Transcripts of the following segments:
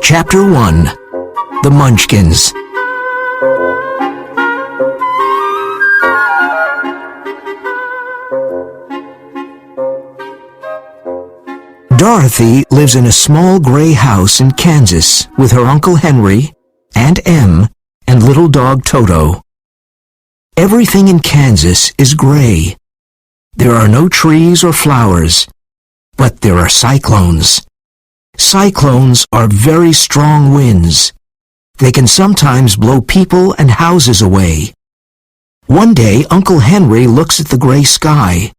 Chapter 1. The Munchkins. Dorothy lives in a small gray house in Kansas with her Uncle Henry, Aunt Em, and little dog Toto. Everything in Kansas is gray. There are no trees or flowers, but there are cyclones. Cyclones are very strong winds. They can sometimes blow people and houses away. One day, Uncle Henry looks at the gray sky.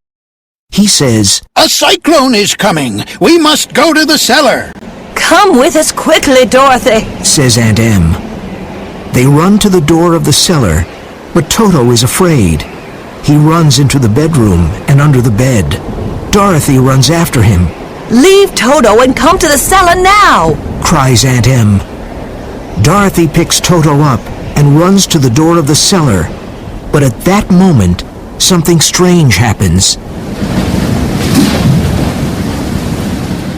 He says, "A cyclone is coming. We must go to the cellar." "Come with us quickly, Dorothy," says Aunt Em. They run to the door of the cellar, but Toto is afraid. He runs into the bedroom and under the bed. Dorothy runs after him. "Leave Toto and come to the cellar now," cries Aunt Em. Dorothy picks Toto up and runs to the door of the cellar, but at that moment, something strange happens.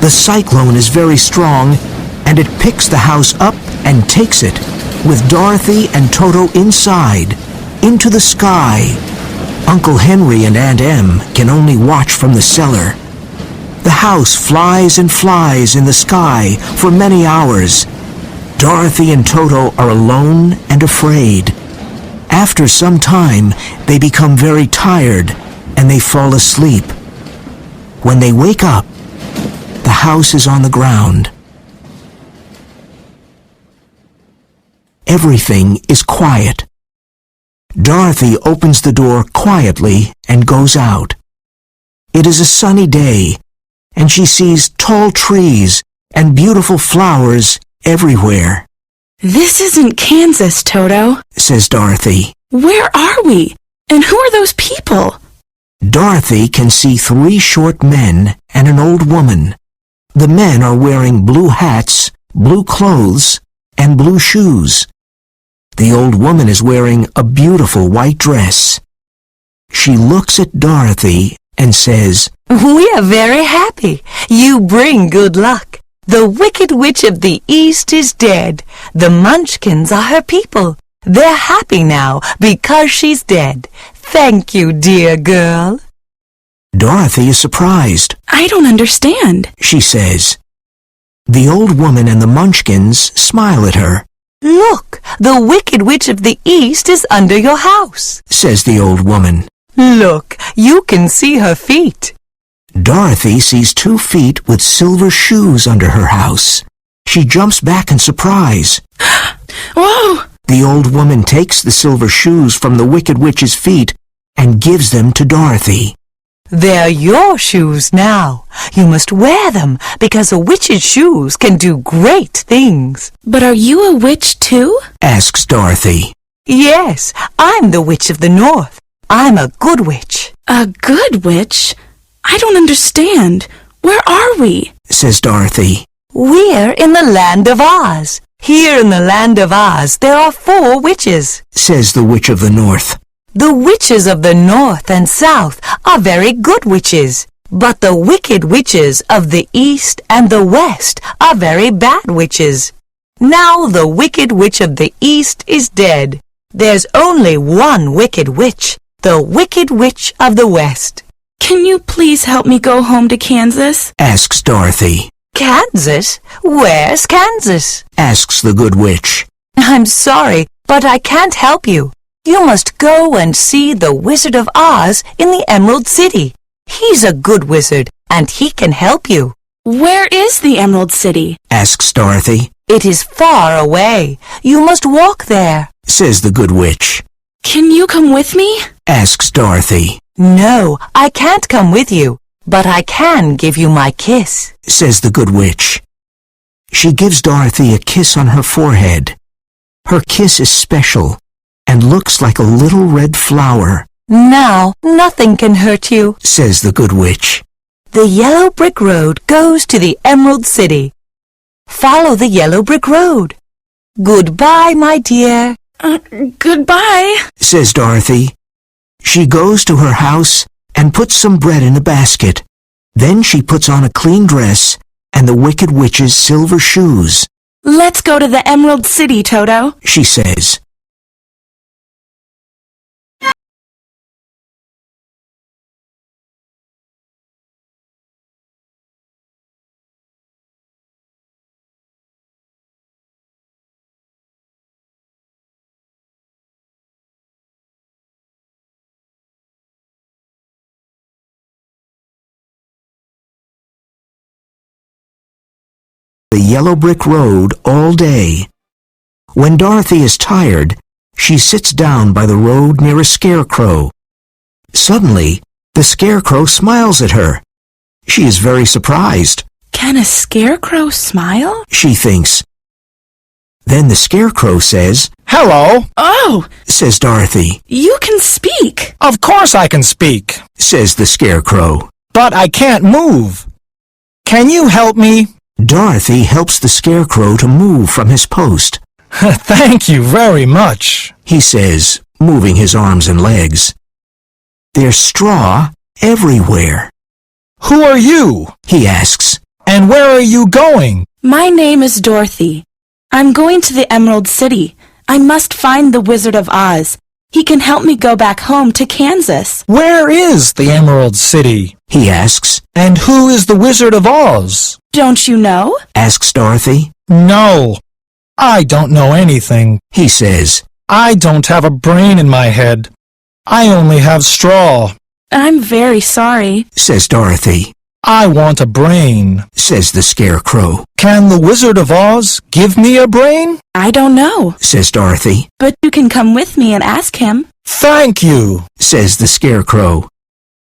The cyclone is very strong, and it picks the house up and takes it, with Dorothy and Toto inside, into the sky. Uncle Henry and Aunt Em can only watch from the cellar. The house flies and flies in the sky for many hours. Dorothy and Toto are alone and afraid. After some time, they become very tired and they fall asleep. When they wake up, the house is on the ground. Everything is quiet. Dorothy opens the door quietly and goes out. It is a sunny day, and she sees tall trees and beautiful flowers everywhere. "This isn't Kansas, Toto," says Dorothy. "Where are we? And who are those people?" Dorothy can see 3 short men and an old woman. The men are wearing blue hats, blue clothes, and blue shoes. The old woman is wearing a beautiful white dress. She looks at Dorothy and says, "We are very happy. You bring good luck. The Wicked Witch of the East is dead. The Munchkins are her people. They're happy now because she's dead. Thank you, dear girl." Dorothy is surprised. "I don't understand," she says. The old woman and the Munchkins smile at her. "Look, the Wicked Witch of the East is under your house," says the old woman. "Look, you can see her feet." Dorothy sees 2 feet with silver shoes under her house. She jumps back in surprise. "Whoa!" The old woman takes the silver shoes from the Wicked Witch's feet and gives them to Dorothy. "They're your shoes now. You must wear them because a witch's shoes can do great things." "But are you a witch too?" asks Dorothy. "Yes, I'm the Witch of the North. I'm a good witch." "A good witch? I don't understand. Where are we?" says Dorothy. "We're in the land of Oz. Here in the land of Oz there are 4 witches," says the Witch of the North. "The witches of the North and South are very good witches, but the wicked witches of the East and the West are very bad witches. Now the Wicked Witch of the East is dead. There's only one wicked witch, the Wicked Witch of the West." "Can you please help me go home to Kansas?" asks Dorothy. "Kansas? Where's Kansas?" asks the good witch. "I'm sorry, but I can't help you. You must go and see the Wizard of Oz in the Emerald City. He's a good wizard, and he can help you." "Where is the Emerald City?" asks Dorothy. "It is far away. You must walk there," says the good witch. "Can you come with me?" asks Dorothy. "No, I can't come with you, but I can give you my kiss," says the good witch. She gives Dorothy a kiss on her forehead. Her kiss is special and looks like a little red flower. "Now nothing can hurt you," says the good witch. "The yellow brick road goes to the Emerald City. Follow the yellow brick road. Goodbye, my dear." Goodbye," says Dorothy. She goes to her house and puts some bread in a basket. Then she puts on a clean dress and the Wicked Witch's silver shoes. Let's go to the Emerald City, Toto, she says. The yellow brick road all day. When Dorothy is tired, she sits down by the road near a scarecrow. Suddenly, the scarecrow smiles at her. She is very surprised. Can a scarecrow smile? She thinks. Then the scarecrow says, "Hello," Oh, says Dorothy. you can speak. of course I can speak, Says the scarecrow. but I can't move. Can you help me? Dorothy helps the scarecrow to move from his post. Thank you very much. He says, moving his arms and legs. There's straw everywhere. Who are you? He asks. And where are you going? My name is Dorothy. I'm going to the Emerald City. I must find the Wizard of Oz. He can help me go back home to Kansas. Where is the Emerald City? He asks. And who is the Wizard of Oz? Don't you know? Asks Dorothy. No, I don't know anything. He says. I don't have a brain in my head. I only have straw. I'm very sorry. Says Dorothy. I want a brain. Says the scarecrow. Can the Wizard of Oz give me a brain? I don't know, Says Dorothy. but you can come with me and ask him. Thank you. Says the scarecrow.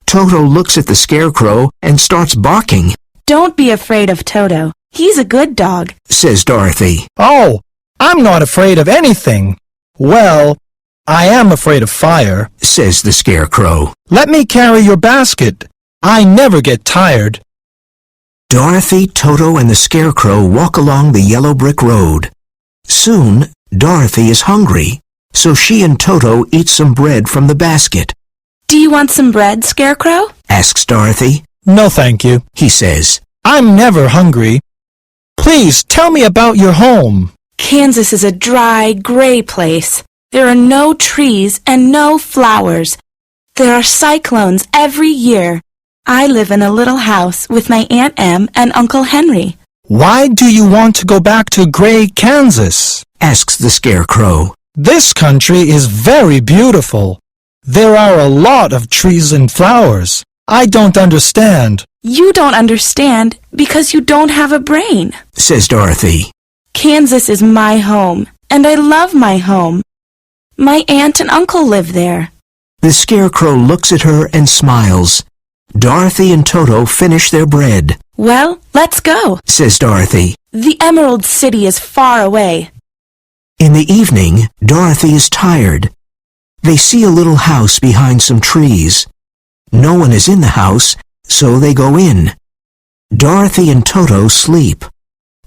Toto looks at the scarecrow and starts barking. Don't be afraid of Toto. He's a good dog. Says Dorothy. Oh, I'm not afraid of anything. Well, I am afraid of fire. Says the scarecrow. Let me carry your basket. I never get tired. Dorothy, Toto, and the scarecrow walk along the yellow brick road. Soon, Dorothy is hungry, so she and Toto eat some bread from the basket. Do you want some bread, Scarecrow? Asks Dorothy. No, thank you. He says. I'm never hungry. Please tell me about your home. Kansas is a dry, gray place. There are no trees and no flowers. There are cyclones every year. I live in a little house with my Aunt Em and Uncle Henry. Why do you want to go back to Gray, Kansas? Asks the scarecrow. This country is very beautiful. There are a lot of trees and flowers. I don't understand. You don't understand because you don't have a brain. Says Dorothy. Kansas is my home, and I love my home. My aunt and uncle live there. The scarecrow looks at her and smiles. Dorothy and Toto finish their bread. Well, let's go. Says Dorothy. The Emerald City is far away. In the evening, Dorothy is tired. They see a little house behind some trees. No one is in the house, so they go in. Dorothy and Toto sleep,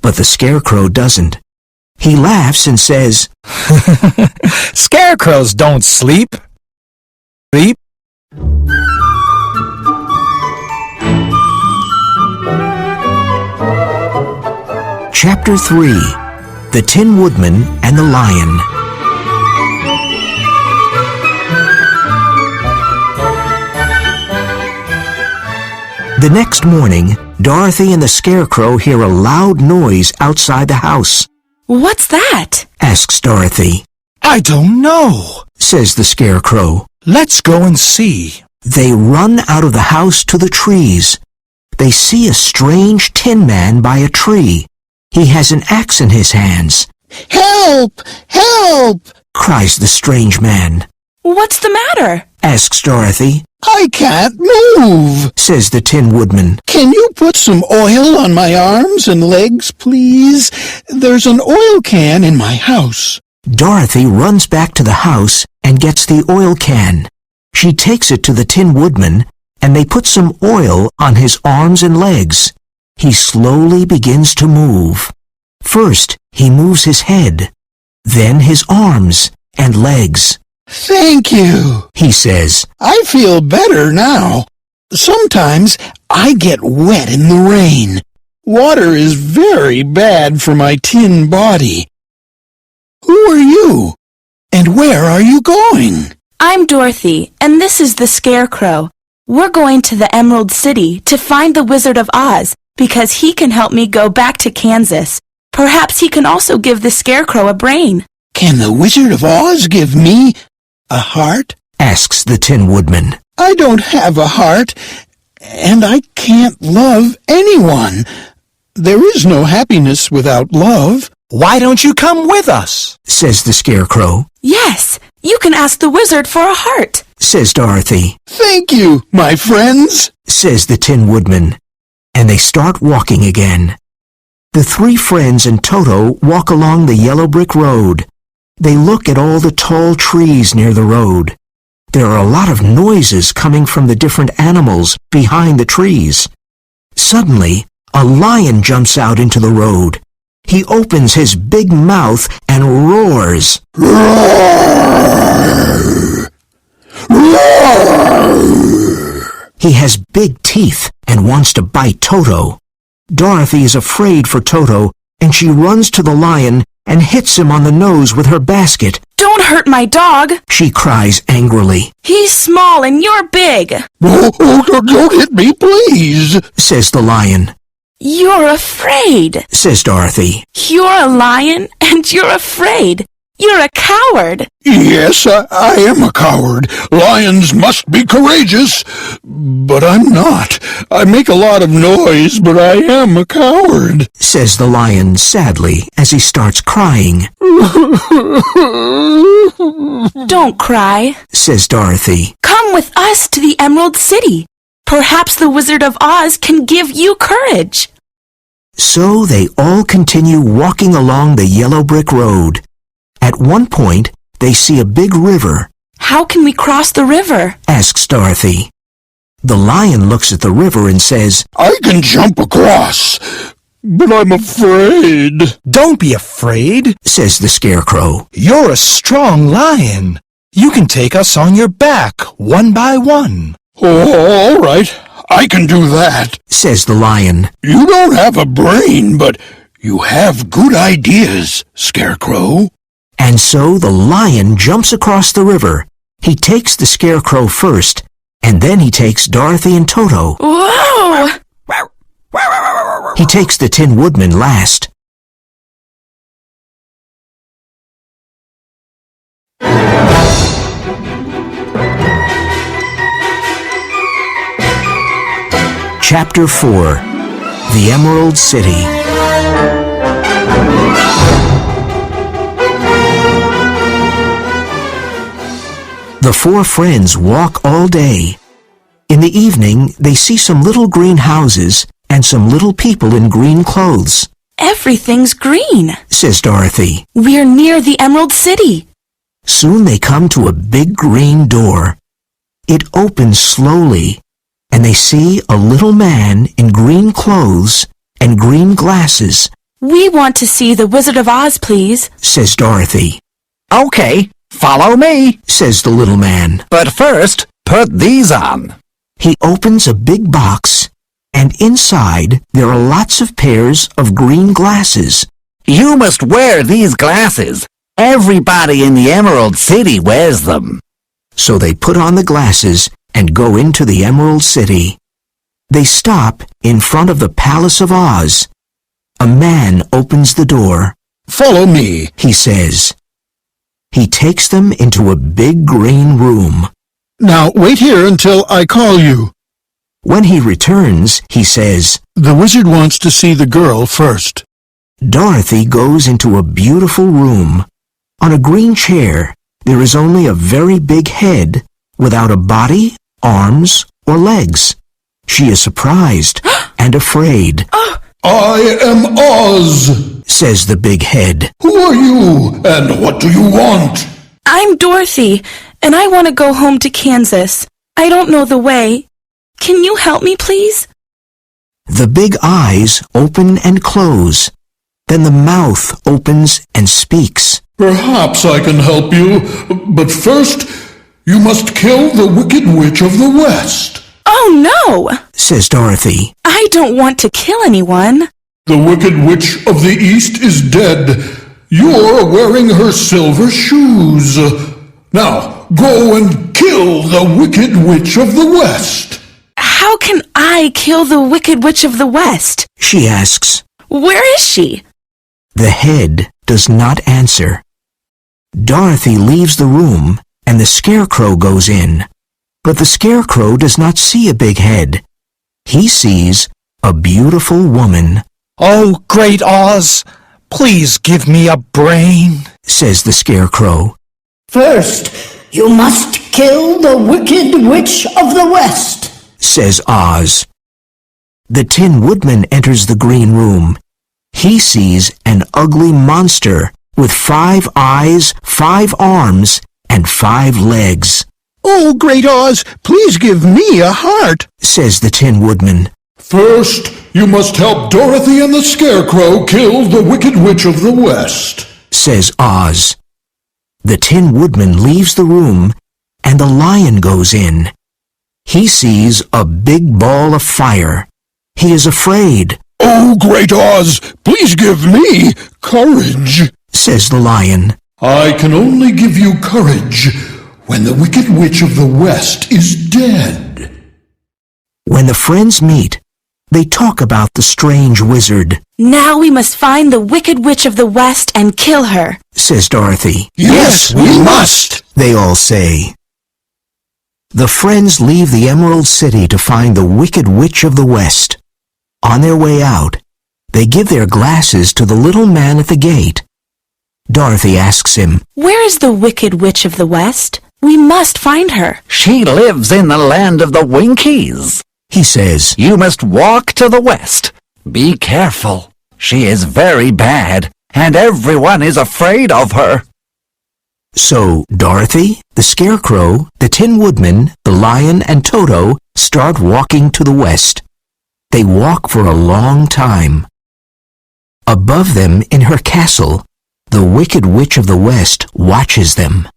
but the scarecrow doesn't. He laughs and says, Scarecrows don't sleep. Sleep? Chapter 3. The Tin Woodman and the Lion. The next morning, Dorothy and the scarecrow hear a loud noise outside the house. What's that? Asks Dorothy. I don't know. Says the scarecrow. Let's go and see. They run out of the house to the trees. They see a strange tin man by a tree. He has an axe in his hands. Help! Help! Cries the strange man. What's the matter? Asks Dorothy. I can't move. Says the Tin Woodman. Can you put some oil on my arms and legs, please? There's an oil can in my house. Dorothy runs back to the house and gets the oil can. She takes it to the Tin Woodman, and they put some oil on his arms and legs. He slowly begins to move. First, he moves his head, then his arms and legs. Thank you, he says. I feel better now. Sometimes I get wet in the rain. Water is very bad for my tin body. Who are you? And where are you going? I'm Dorothy, and this is the Scarecrow. We're going to the Emerald City to find the Wizard of Oz because he can help me go back to Kansas. Perhaps he can also give the Scarecrow a brain. Can the Wizard of Oz give me a heart? Asks the Tin Woodman. I don't have a heart, and I can't love anyone. There is no happiness without love. Why don't you come with us? Says the Scarecrow. Yes, you can ask the wizard for a heart. Says Dorothy. Thank you, my friends. Says the Tin Woodman. And they start walking again. The three friends and Toto walk along the yellow brick road. They look at all the tall trees near the road. There are a lot of noises coming from the different animals behind the trees. Suddenly, a lion jumps out into the road. He opens his big mouth and roars. Roar! Roar! He has big teeth and wants to bite Toto. Dorothy is afraid for Toto, and she runs to the lion and hits him on the nose with her basket. Don't hurt my dog, she cries angrily. He's small and you're big. Oh, don't hit me, please, says the lion. You're afraid, says Dorothy. You're a lion and you're afraid. You're a coward. Yes, I am a coward. Lions must be courageous. But I'm not. I make a lot of noise, but I am a coward, says the lion sadly as he starts crying. Don't cry, says Dorothy. Come with us to the Emerald City. Perhaps the Wizard of Oz can give you courage. So they all continue walking along the yellow brick road. At one point, they see a big river. How can we cross the river? Asks Dorothy. The lion looks at the river and says, I can jump across, but I'm afraid. Don't be afraid, says the Scarecrow. You're a strong lion. You can take us on your back, one by one. Oh, all right, I can do that, says the lion. You don't have a brain, but you have good ideas, Scarecrow. And so the lion jumps across the river. He takes the Scarecrow first, and then he takes Dorothy and Toto. Whoa! He takes the Tin Woodman last. Chapter 4. The Emerald City. The four friends walk all day. In the evening, they see some little green houses and some little people in green clothes. Everything's green, says Dorothy. We're near the Emerald City. Soon they come to a big green door. It opens slowly, and they see a little man in green clothes and green glasses. We want to see the Wizard of Oz, please, says Dorothy. Okay, follow me, says the little man. but first, put these on. He opens a big box, and inside there are lots of pairs of green glasses. You must wear these glasses. Everybody in the Emerald City wears them. So they put on the glasses and go into the Emerald City. They stop in front of the Palace of Oz. A man opens the door. Follow me, He says. He takes them into a big green room. Now wait here until I call you. When he returns, he says, The wizard wants to see the girl first. Dorothy goes into a beautiful room. On a green chair, there is only a very big head without a body, arms, or legs. She is surprised and afraid. I am Oz. Says the big head. Who are you, and what do you want? I'm Dorothy, and I want to go home to Kansas. I don't know the way. Can you help me, please? The big eyes open and close. Then the mouth opens and speaks. Perhaps I can help you, but first, you must kill the Wicked Witch of the West. Oh, no, says Dorothy. I don't want to kill anyone. The Wicked Witch of the East is dead. You're wearing her silver shoes. Now, go and kill the Wicked Witch of the West. How can I kill the Wicked Witch of the West? She asks. Where is she? The head does not answer. Dorothy leaves the room, and the Scarecrow goes in. But the Scarecrow does not see a big head. He sees a beautiful woman. Oh, Great Oz, please give me a brain, says the Scarecrow. First, you must kill the Wicked Witch of the West, says Oz. The Tin Woodman enters the green room. He sees an ugly monster with 5 eyes, 5 arms, and 5 legs. Oh, Great Oz, please give me a heart, says the Tin Woodman. First, you must help Dorothy and the Scarecrow kill the Wicked Witch of the West, says Oz. The Tin Woodman leaves the room, and the Lion goes in. He sees a big ball of fire. He is afraid. Oh, Great Oz, please give me courage, says the Lion. I can only give you courage when the Wicked Witch of the West is dead. When the friends meet, they talk about the strange wizard. Now we must find the Wicked Witch of the West and kill her, says Dorothy. Yes, we must, they all say. The friends leave the Emerald City to find the Wicked Witch of the West. On their way out, they give their glasses to the little man at the gate. Dorothy asks him, Where is the Wicked Witch of the West? We must find her. She lives in the land of the Winkies. He says, You must walk to the west. Be careful. She is very bad, and everyone is afraid of her. So Dorothy, the Scarecrow, the Tin Woodman, the Lion, and Toto start walking to the west. They walk for a long time. Above them in her castle, the Wicked Witch of the West watches them.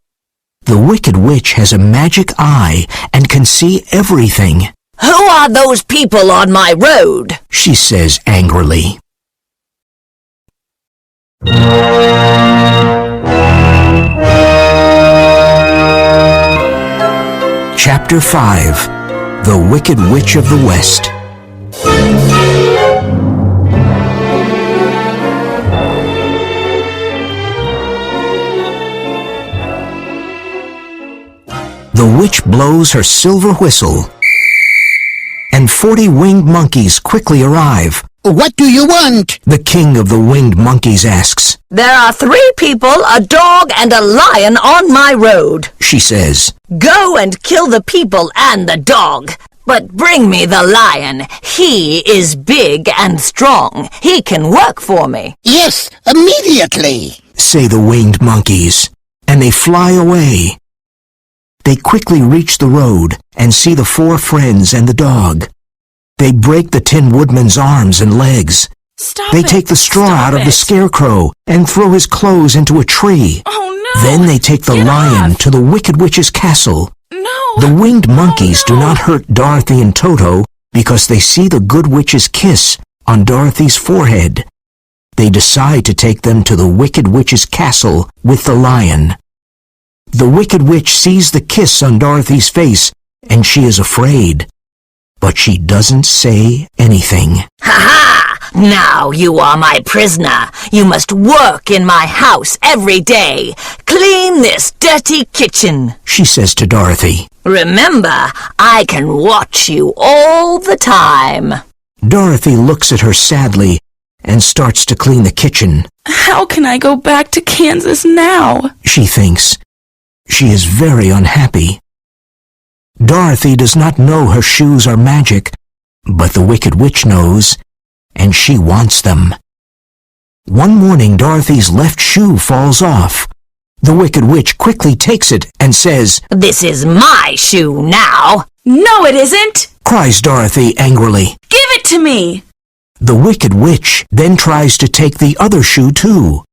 The Wicked Witch has a magic eye and can see everything. Who are those people on my road? She says angrily. Chapter 5. The Wicked Witch of the West. The witch blows her silver whistle, and 40 winged monkeys quickly arrive. What do you want? The king of the winged monkeys asks. There are 3 people, a dog, and a lion on my road. She says, Go and kill the people and the dog. But bring me the lion. He is big and strong. He can work for me. Yes, immediately, say the winged monkeys, and they fly away. They quickly reach the road and see the 4 friends and the dog. They break the Tin Woodman's arms and legs. They take the straw out of the Scarecrow and throw his clothes into a tree. Oh, no! Then they take the lion to the Wicked Witch's castle. No! The winged monkeys no. do not hurt Dorothy and Toto because they see the good witch's kiss on Dorothy's forehead. They decide to take them to the Wicked Witch's castle with the lion. The Wicked Witch sees the kiss on Dorothy's face, and she is afraid. But she doesn't say anything. Ha-ha! Now you are my prisoner. You must work in my house every day. Clean this dirty kitchen, she says to Dorothy. Remember, I can watch you all the time. Dorothy looks at her sadly and starts to clean the kitchen. How can I go back to Kansas now? She thinks. She is very unhappy. Dorothy does not know her shoes are magic, but the Wicked Witch knows, and she wants them. One morning, Dorothy's left shoe falls off. The Wicked Witch quickly takes it and says, This is my shoe now. No, it isn't! cries Dorothy angrily. Give it to me! The Wicked Witch then tries to take the other shoe too.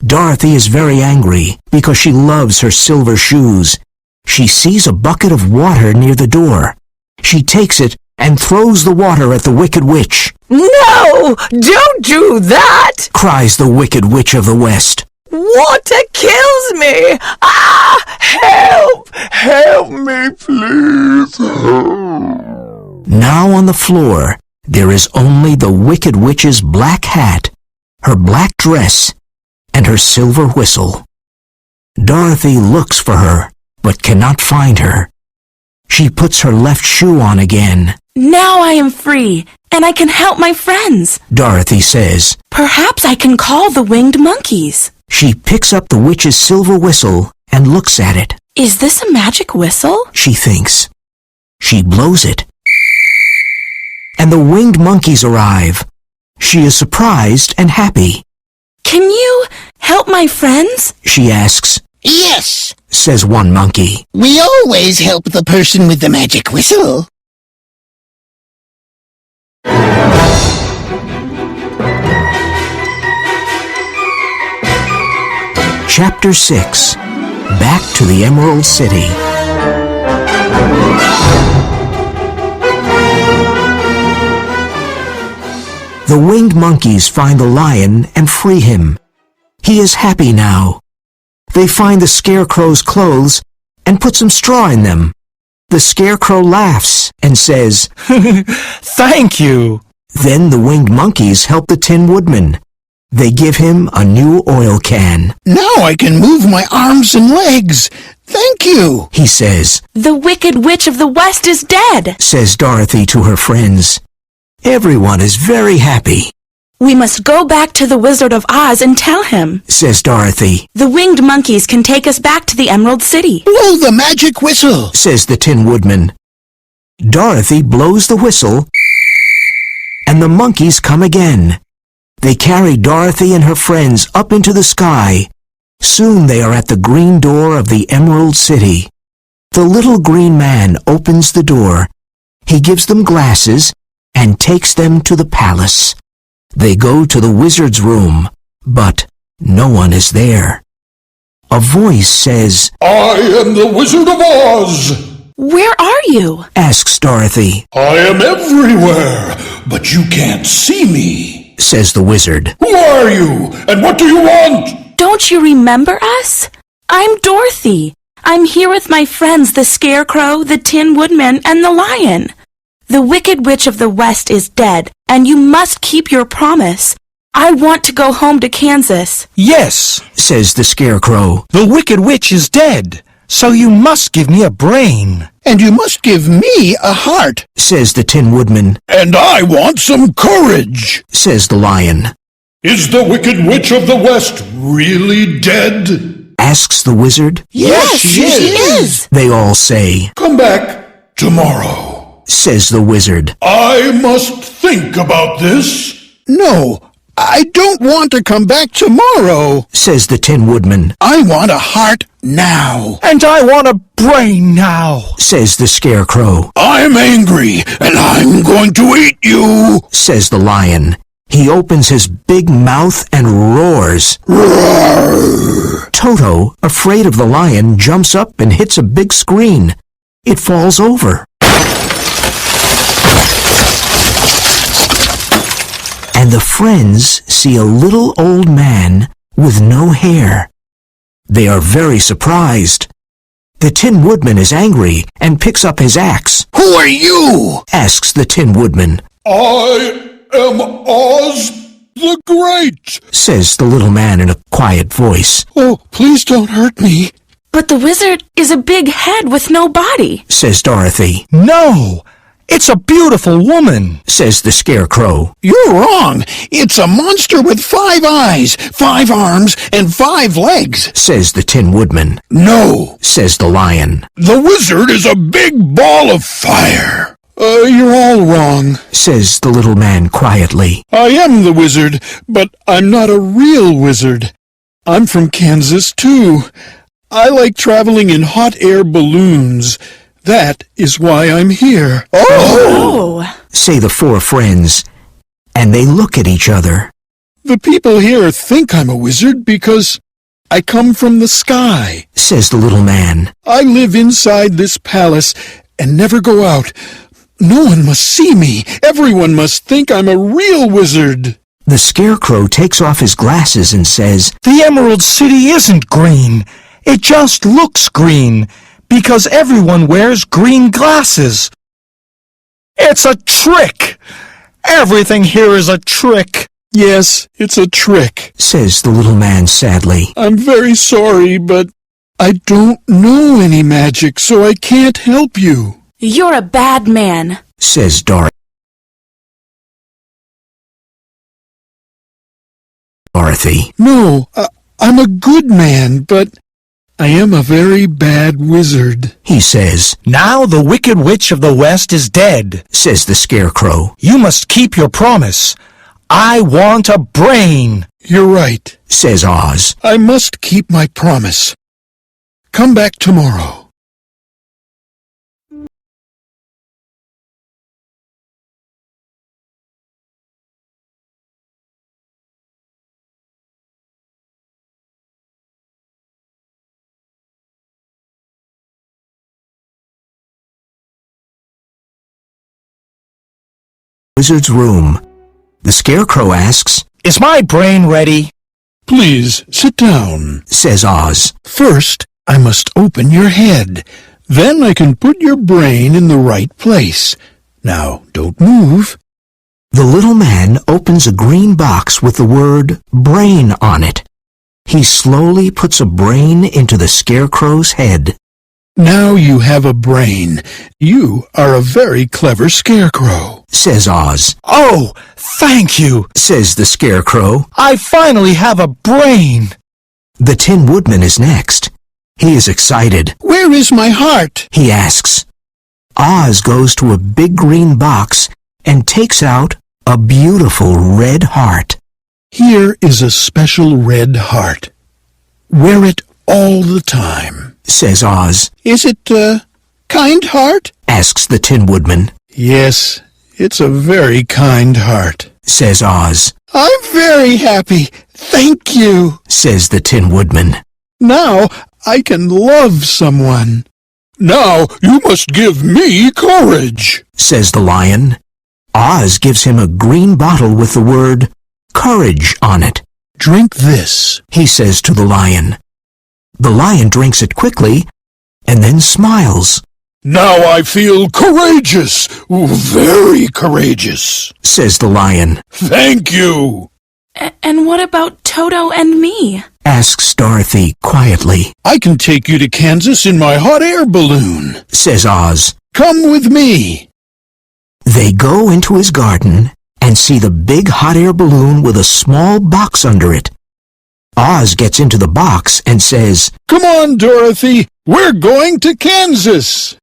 Dorothy is very angry because she loves her silver shoes. She sees a bucket of water near the door. She takes it and throws the water at the Wicked Witch. No! Don't do that! Cries the Wicked Witch of the West. Water kills me! Ah! Help! Help me, please! Now on the floor, there is only the Wicked Witch's black hat, her black dress, and her silver whistle. Dorothy looks for her, but cannot find her. She puts her left shoe on again. Now I am free, and I can help my friends. Dorothy says. Perhaps I can call the winged monkeys. She picks up the witch's silver whistle and looks at it. Is this a magic whistle? She thinks. She blows it. And the winged monkeys arrive. She is surprised and happy. Can you help my friends? She asks. Yes, Says one monkey. we always help the person with the magic whistle. Chapter 6. Back to the Emerald City. The winged monkeys find the lion and free him. He is happy now. They find the scarecrow's clothes and put some straw in them. The scarecrow laughs and says, Thank you. Then the winged monkeys help the Tin Woodman. They give him a new oil can. Now I can move my arms and legs. Thank you. He says. The Wicked Witch of the West is dead. Says Dorothy to her friends. Everyone is very happy. We must go back to the Wizard of Oz and tell him. Says Dorothy. The winged monkeys can take us back to the Emerald City. Blow the magic whistle. Says the Tin Woodman. Dorothy blows the whistle, and the monkeys come again. They carry Dorothy and her friends up into the sky. Soon they are at the green door of the Emerald City. The little green man opens the door. He gives them glasses and takes them to the palace. They go to the wizard's room, but no one is there. A voice says, I am the Wizard of Oz. Where are you? Asks Dorothy. I am everywhere, but you can't see me. Says the wizard. Who are you, and what do you want? Don't you remember us? I'm Dorothy. I'm here with my friends, the Scarecrow, the Tin Woodman, and the Lion. The Wicked Witch of the West is dead, and you must keep your promise. I want to go home to Kansas. Yes, Says the Scarecrow. the Wicked Witch is dead, so you must give me a brain. And you must give me a heart. Says the Tin Woodman. And I want some courage. Says the Lion. Is the Wicked Witch of the West really dead? Asks the wizard. Yes, she is. They all say. Come back tomorrow. Says the wizard. I must think about this. No, I don't want to come back tomorrow. Says the Tin Woodman. I want a heart now. And I want a brain now. Says the Scarecrow. I'm angry, and I'm going to eat you. Says the Lion. He opens his big mouth and roars. Roar. Toto, afraid of the lion, jumps up and hits a big screen. It falls over. And the friends see a little old man with no hair. They are very surprised. The Tin Woodman is angry and picks up his axe. Who are you? Asks the Tin Woodman. I am Oz the Great. Says the little man in a quiet voice. Oh, please don't hurt me. But the wizard is a big head with no body. Says Dorothy. No, it's a beautiful woman. Says the Scarecrow. You're wrong. It's a monster with 5 eyes, 5 arms, and 5 legs. Says the Tin Woodman. No, Says the Lion. the wizard is a big ball of fire. You're all wrong. Says the little man quietly. I am the wizard, but I'm not a real wizard. I'm from Kansas, too. I like traveling in hot air balloons. That is why I'm here. Oh! Say the 4 friends, and they look at each other. The people here think I'm a wizard because I come from the sky, says the little man. I live inside this palace and never go out. No one must see me. Everyone must think I'm a real wizard. The Scarecrow takes off his glasses and says, The Emerald City isn't green. It just looks green because everyone wears green glasses. It's a trick. Everything here is a trick. Yes, it's a trick, says the little man sadly. I'm very sorry, but I don't know any magic, so I can't help you. You're a bad man, says Dorothy. No, I'm a good man, but I am a very bad wizard, he says. Now the Wicked Witch of the West is dead, says the Scarecrow. You must keep your promise. I want a brain. You're right, says Oz. I must keep my promise. Come back tomorrow. Wizard's room. The Scarecrow asks, Is my brain ready? Please sit down, says Oz. First, I must open your head. Then I can put your brain in the right place. Now, don't move. The little man opens a green box with the word brain on it. He slowly puts a brain into the Scarecrow's head. Now you have a brain. You are a very clever Scarecrow, says Oz. Oh, thank you, says the Scarecrow. I finally have a brain. The Tin Woodman is next. He is excited. Where is my heart? He asks. Oz goes to a big green box and takes out a beautiful red heart. Here is a special red heart. Wear it all the time, says Oz. Is it a kind heart? Asks the Tin Woodman. Yes, it's a very kind heart, says Oz. I'm very happy. Thank you, says the Tin Woodman. Now I can love someone. Now you must give me courage, says the Lion. Oz gives him a green bottle with the word courage on it. Drink this, he says to the Lion. The Lion drinks it quickly and then smiles. Now I feel courageous, very courageous, says the Lion. Thank you. And what about Toto and me? Asks Dorothy quietly. I can take you to Kansas in my hot air balloon, says Oz. Come with me. They go into his garden and see the big hot air balloon with a small box under it. Oz gets into the box and says, Come on, Dorothy, we're going to Kansas.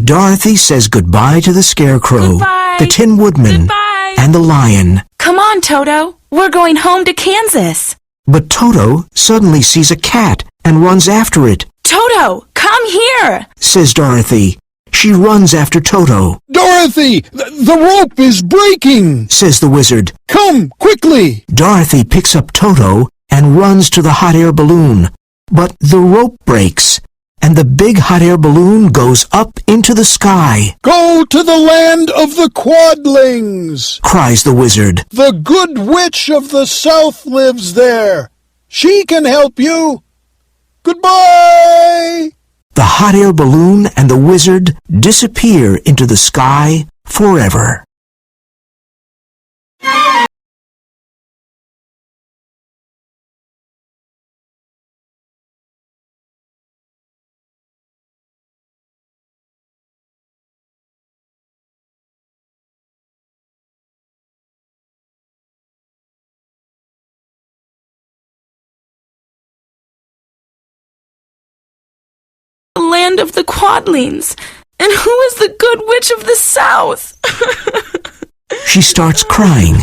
Dorothy says goodbye to the Scarecrow, Goodbye. the Tin Woodman, Goodbye. and the Lion. Come on, Toto. We're going home to Kansas. But Toto suddenly sees a cat and runs after it. Toto, come here, says Dorothy. She runs after Toto. Dorothy, the rope is breaking, says the wizard. Come, quickly. Dorothy picks up Toto and runs to the hot air balloon. But the rope breaks, and the big hot air balloon goes up into the sky. Go to the land of the Quadlings, cries the wizard. The good witch of the south lives there. She can help you. Goodbye. The hot air balloon and the wizard disappear into the sky forever. the land of the Quadlings. And who is the good witch of the south? She starts crying.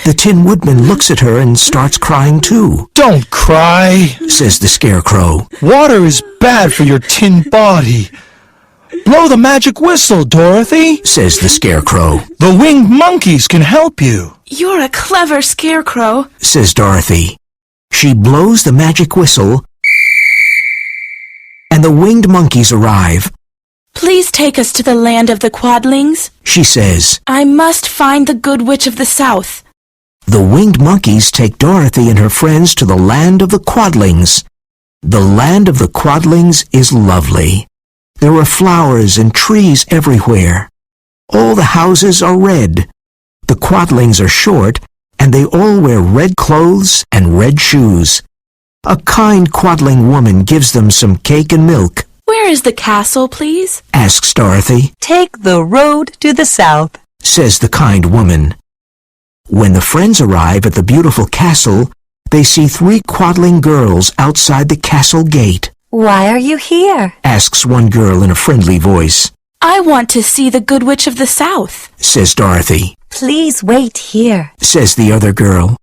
The Tin Woodman looks at her and starts crying too. Don't cry, says the Scarecrow. Water is bad for your tin body. Blow the magic whistle, Dorothy, says the Scarecrow. The winged monkeys can help you. You're a clever scarecrow, says Dorothy. She blows the magic whistle, and the winged monkeys arrive. Please take us to the land of the Quadlings, she says. I must find the Good Witch of the South. The winged monkeys take Dorothy and her friends to the land of the Quadlings. The land of the Quadlings is lovely. There are flowers and trees everywhere. All the houses are red. The Quadlings are short, and they all wear red clothes and red shoes. A kind Quadling woman gives them some cake and milk. Where is the castle, please? Asks Dorothy. Take the road to the south, says the kind woman. When the friends arrive at the beautiful castle, they see 3 Quadling girls outside the castle gate. Why are you here? Asks one girl in a friendly voice. I want to see the Good Witch of the South, says Dorothy. Please wait here, says the other girl.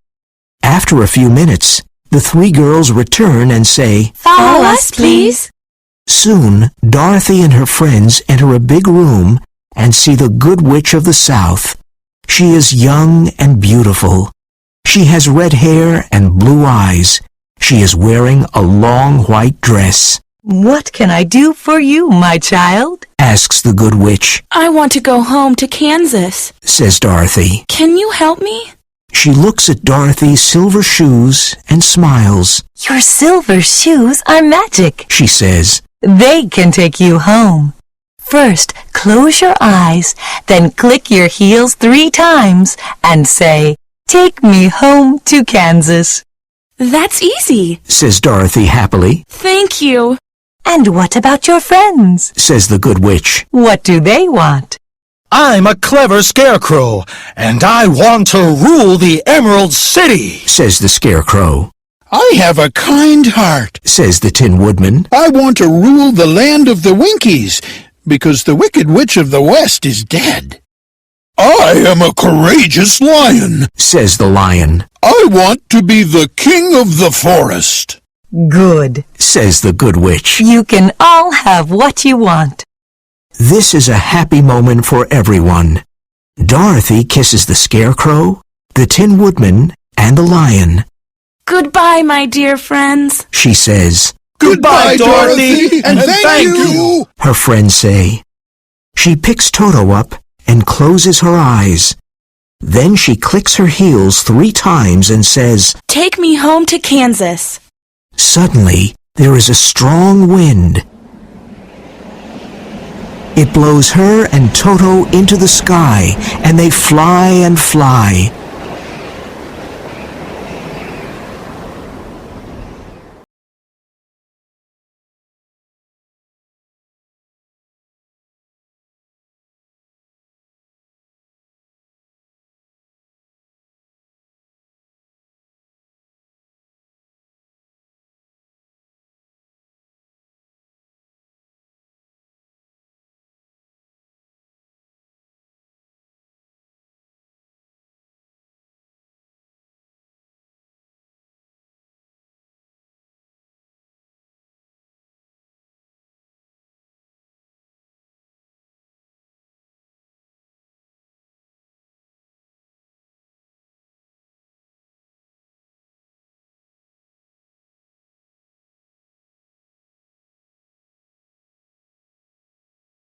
After a few minutes, the 3 girls return and say, Follow us, please. Soon, Dorothy and her friends enter a big room and see the Good Witch of the South. She is young and beautiful. She has red hair and blue eyes. She is wearing a long white dress. What can I do for you, my child? Asks the Good Witch. I want to go home to Kansas, says Dorothy. Can you help me? She looks at Dorothy's silver shoes and smiles. Your silver shoes are magic, she says. They can take you home. First, close your eyes, then click your heels 3 times and say, Take me home to Kansas. That's easy, says Dorothy happily. Thank you. And what about your friends? Says the Good Witch. What do they want? I'm a clever scarecrow, and I want to rule the Emerald City, says the Scarecrow. I have a kind heart, says the Tin Woodman. I want to rule the land of the Winkies, because the Wicked Witch of the West is dead. I am a courageous lion, says the Lion. I want to be the king of the forest. Good, says the Good Witch. You can all have what you want. This is a happy moment for everyone. Dorothy kisses the Scarecrow, the Tin Woodman, and the Lion. Goodbye, my dear friends, she says. Goodbye, Dorothy, and thank you. Her friends say. She picks Toto up and closes her eyes. Then she clicks her heels 3 times and says, Take me home to Kansas. Suddenly, there is a strong wind. It blows her and Toto into the sky, and they fly and fly.